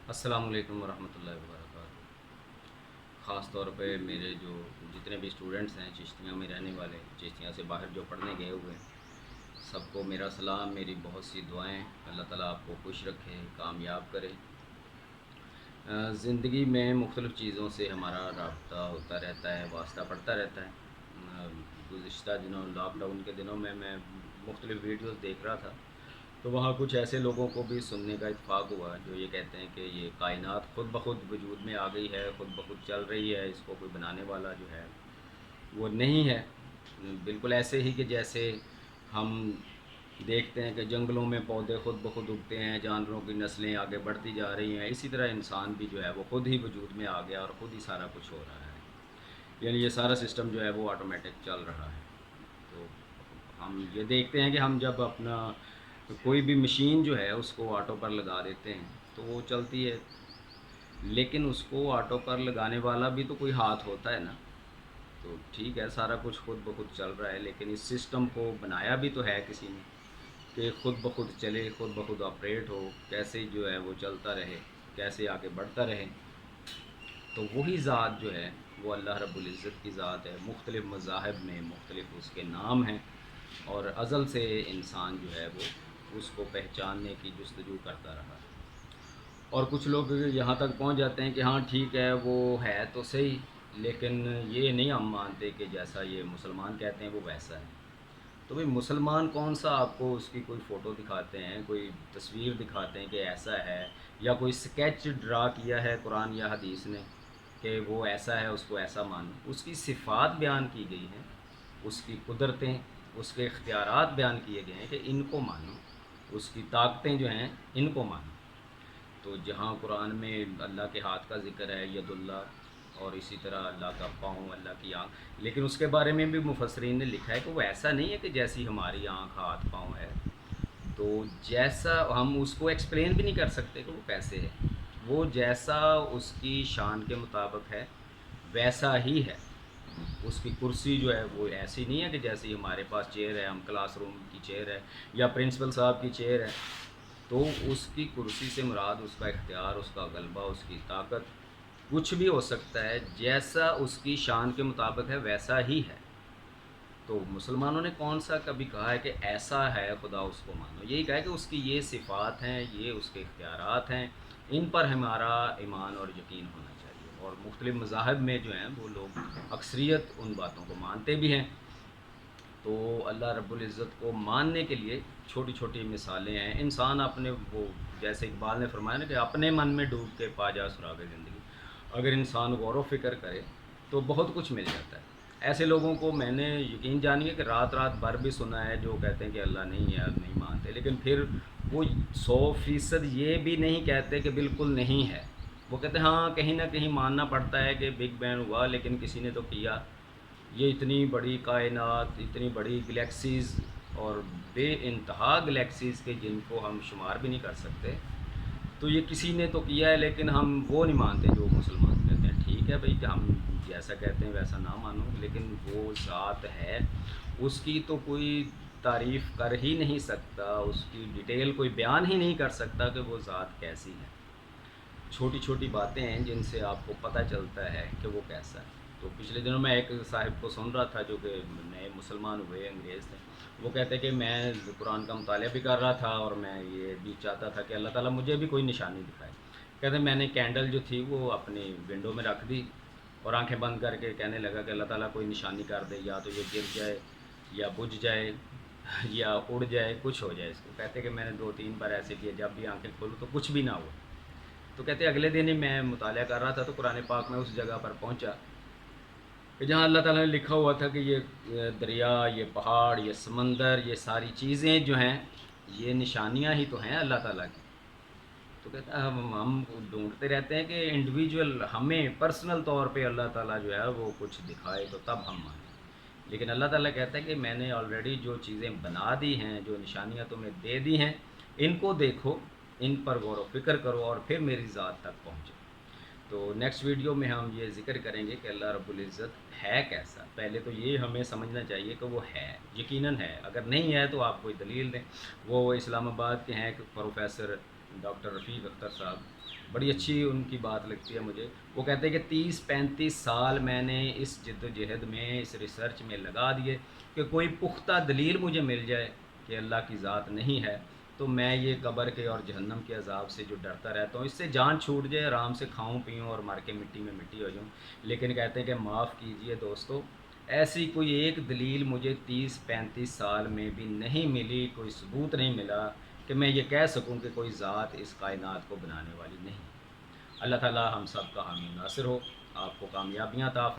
السلام علیکم ورحمۃ اللہ وبرکاتہ۔ خاص طور پہ میرے جو جتنے بھی اسٹوڈنٹس ہیں چشتیاں میں رہنے والے، چشتیاں سے باہر جو پڑھنے گئے ہوئے ہیں، سب کو میرا سلام، میری بہت سی دعائیں۔ اللہ تعالیٰ آپ کو خوش رکھے، کامیاب کرے۔ زندگی میں مختلف چیزوں سے ہمارا رابطہ ہوتا رہتا ہے، واسطہ پڑتا رہتا ہے۔ گزشتہ دنوں، لاک ڈاؤن کے دنوں میں مختلف ویڈیوز دیکھ رہا تھا، تو وہاں کچھ ایسے لوگوں کو بھی سننے کا اتفاق ہوا جو یہ کہتے ہیں کہ یہ کائنات خود بخود وجود میں آ گئی ہے، خود بخود چل رہی ہے، اس کو کوئی بنانے والا جو ہے وہ نہیں ہے۔ بالکل ایسے ہی کہ جیسے ہم دیکھتے ہیں کہ جنگلوں میں پودے خود بخود اگتے ہیں، جانوروں کی نسلیں آگے بڑھتی جا رہی ہیں، اسی طرح انسان بھی جو ہے وہ خود ہی وجود میں آ گیا اور خود ہی سارا کچھ ہو رہا ہے، یعنی یہ سارا سسٹم جو ہے وہ آٹومیٹک چل رہا ہے۔ تو ہم یہ دیکھتے ہیں کہ ہم جب اپنا کوئی بھی مشین جو ہے اس کو آٹو پر لگا دیتے ہیں تو وہ چلتی ہے، لیکن اس کو آٹو پر لگانے والا بھی تو کوئی ہاتھ ہوتا ہے نا۔ تو ٹھیک ہے، سارا کچھ خود بخود چل رہا ہے، لیکن اس سسٹم کو بنایا بھی تو ہے کسی نے کہ خود بخود چلے، خود بخود آپریٹ ہو، کیسے جو ہے وہ چلتا رہے، کیسے آگے بڑھتا رہے۔ تو وہی ذات جو ہے وہ اللہ رب العزت کی ذات ہے۔ مختلف مذاہب میں مختلف اس کے نام ہیں، اور ازل سے انسان جو ہے وہ اس کو پہچاننے کی جستجو کرتا رہا ہے۔ اور کچھ لوگ یہاں تک پہنچ جاتے ہیں کہ ہاں ٹھیک ہے وہ ہے تو صحیح، لیکن یہ نہیں ہم مانتے کہ جیسا یہ مسلمان کہتے ہیں وہ ویسا ہے۔ تو بھئی مسلمان کون سا آپ کو اس کی کوئی فوٹو دکھاتے ہیں، کوئی تصویر دکھاتے ہیں کہ ایسا ہے، یا کوئی سکیچ ڈرا کیا ہے قرآن یا حدیث نے کہ وہ ایسا ہے، اس کو ایسا مانو۔ اس کی صفات بیان کی گئی ہیں، اس کی قدرتیں، اس کے اختیارات بیان کیے گئے ہیں کہ ان کو مانو، اس کی طاقتیں جو ہیں ان کو مانو۔ تو جہاں قرآن میں اللہ کے ہاتھ کا ذکر ہے، ید اللہ، اور اسی طرح اللہ کا پاؤں، اللہ کی آنکھ، لیکن اس کے بارے میں بھی مفسرین نے لکھا ہے کہ وہ ایسا نہیں ہے کہ جیسی ہماری آنکھ، ہاتھ، پاؤں ہے۔ تو جیسا ہم اس کو ایکسپلین بھی نہیں کر سکتے کہ وہ کیسے ہے، وہ جیسا اس کی شان کے مطابق ہے ویسا ہی ہے۔ اس کی کرسی جو ہے وہ ایسی نہیں ہے کہ جیسی ہمارے پاس چیئر ہے، ہم کلاس روم کی چیئر ہے یا پرنسپل صاحب کی چیئر ہے۔ تو اس کی کرسی سے مراد اس کا اختیار، اس کا غلبہ، اس کی طاقت، کچھ بھی ہو سکتا ہے، جیسا اس کی شان کے مطابق ہے ویسا ہی ہے۔ تو مسلمانوں نے کون سا کبھی کہا ہے کہ ایسا ہے خدا اس کو مانو؟ یہی کہا ہے کہ اس کی یہ صفات ہیں، یہ اس کے اختیارات ہیں، ان پر ہمارا ایمان اور یقین ہونا چاہیے۔ اور مختلف مذاہب میں جو ہیں وہ لوگ اکثریت ان باتوں کو مانتے بھی ہیں۔ تو اللہ رب العزت کو ماننے کے لیے چھوٹی چھوٹی مثالیں ہیں۔ انسان اپنے وہ، جیسے اقبال نے فرمایا نا کہ اپنے من میں ڈوب کے پا جا سراغ زندگی، اگر انسان غور و فکر کرے تو بہت کچھ مل جاتا ہے۔ ایسے لوگوں کو میں نے یقین جانیے کہ رات رات بھر بھی سنا ہے جو کہتے ہیں کہ اللہ نہیں ہے، نہیں مانتے، لیکن پھر وہ 100% یہ بھی نہیں کہتے کہ بالکل نہیں ہے۔ وہ کہتے ہیں ہاں کہیں نہ کہیں ماننا پڑتا ہے کہ بگ بینگ ہوا، لیکن کسی نے تو کیا۔ یہ اتنی بڑی کائنات، اتنی بڑی گلیکسیز، اور بے انتہا گلیکسیز کے جن کو ہم شمار بھی نہیں کر سکتے، تو یہ کسی نے تو کیا ہے، لیکن ہم وہ نہیں مانتے جو مسلمان کہتے ہیں۔ ٹھیک ہے بھائی کہ ہم جیسا کہتے ہیں ویسا نہ مانو، لیکن وہ ذات ہے، اس کی تو کوئی تعریف کر ہی نہیں سکتا، اس کی ڈیٹیل کوئی بیان ہی نہیں کر سکتا کہ وہ ذات کیسی ہے۔ چھوٹی چھوٹی باتیں ہیں جن سے آپ کو پتہ چلتا ہے کہ وہ کیسا ہے۔ تو پچھلے دنوں میں ایک صاحب کو سن رہا تھا جو کہ نئے مسلمان ہوئے، انگریز تھے۔ وہ کہتے کہ میں قرآن کا مطالعہ بھی کر رہا تھا اور میں یہ بھی چاہتا تھا کہ اللہ تعالیٰ مجھے بھی کوئی نشانی دکھائے۔ کہتے میں نے کینڈل جو تھی وہ اپنی ونڈو میں رکھ دی اور آنکھیں بند کر کے کہنے لگا کہ اللہ تعالیٰ کوئی نشانی کر دے، یا تو یہ گر جائے یا بجھ جائے یا اڑ جائے، کچھ ہو جائے اس کو۔ کہتے کہ میں نے 2 3 بار ایسے کیے، جب بھی آنکھیں کھولوں تو کچھ بھی نہ ہوا۔ تو کہتے اگلے دن ہی میں مطالعہ کر رہا تھا تو قرآن پاک میں اس جگہ پر پہنچا کہ جہاں اللہ تعالیٰ نے لکھا ہوا تھا کہ یہ دریا، یہ پہاڑ، یہ سمندر، یہ ساری چیزیں جو ہیں یہ نشانیاں ہی تو ہیں اللہ تعالیٰ کی۔ تو کہتا ہے ہم ڈھونڈتے رہتے ہیں کہ انڈیویجول ہمیں پرسنل طور پہ اللہ تعالیٰ جو ہے وہ کچھ دکھائے تو تب ہم مانیں، لیکن اللہ تعالیٰ کہتا ہے کہ میں نے آلریڈی جو چیزیں بنا دی ہیں، جو نشانیاں تمہیں دے دی ہیں، ان کو دیکھو، ان پر غور و فکر کرو اور پھر میری ذات تک پہنچو۔ تو نیکسٹ ویڈیو میں ہم یہ ذکر کریں گے کہ اللہ رب العزت ہے کیسا۔ پہلے تو یہ ہمیں سمجھنا چاہیے کہ وہ ہے، یقیناً ہے۔ اگر نہیں ہے تو آپ کوئی دلیل دیں۔ وہ اسلام آباد کے ہیں ایک پروفیسر ڈاکٹر رفیق اختر صاحب، بڑی اچھی ان کی بات لگتی ہے مجھے. وہ کہتے ہیں کہ 30-35 سال میں نے اس جد و جہد میں، اس ریسرچ میں لگا دیے کہ کوئی پختہ دلیل مجھے مل جائے کہ اللہ کی ذات نہیں ہے، تو میں یہ قبر کے اور جہنم کے عذاب سے جو ڈرتا رہتا ہوں، اس سے جان چھوٹ جائے، آرام سے کھاؤں پیوں اور مر کے مٹی میں مٹی ہو جاؤں. لیکن کہتے ہیں کہ معاف کیجئے دوستو، ایسی کوئی ایک دلیل مجھے 30-35 سال میں بھی نہیں ملی، کوئی ثبوت نہیں ملا کہ میں یہ کہہ سکوں کہ کوئی ذات اس کائنات کو بنانے والی نہیں. اللہ تعالی ہم سب کا حامی ناصر ہو، آپ کو کامیابیاں عطا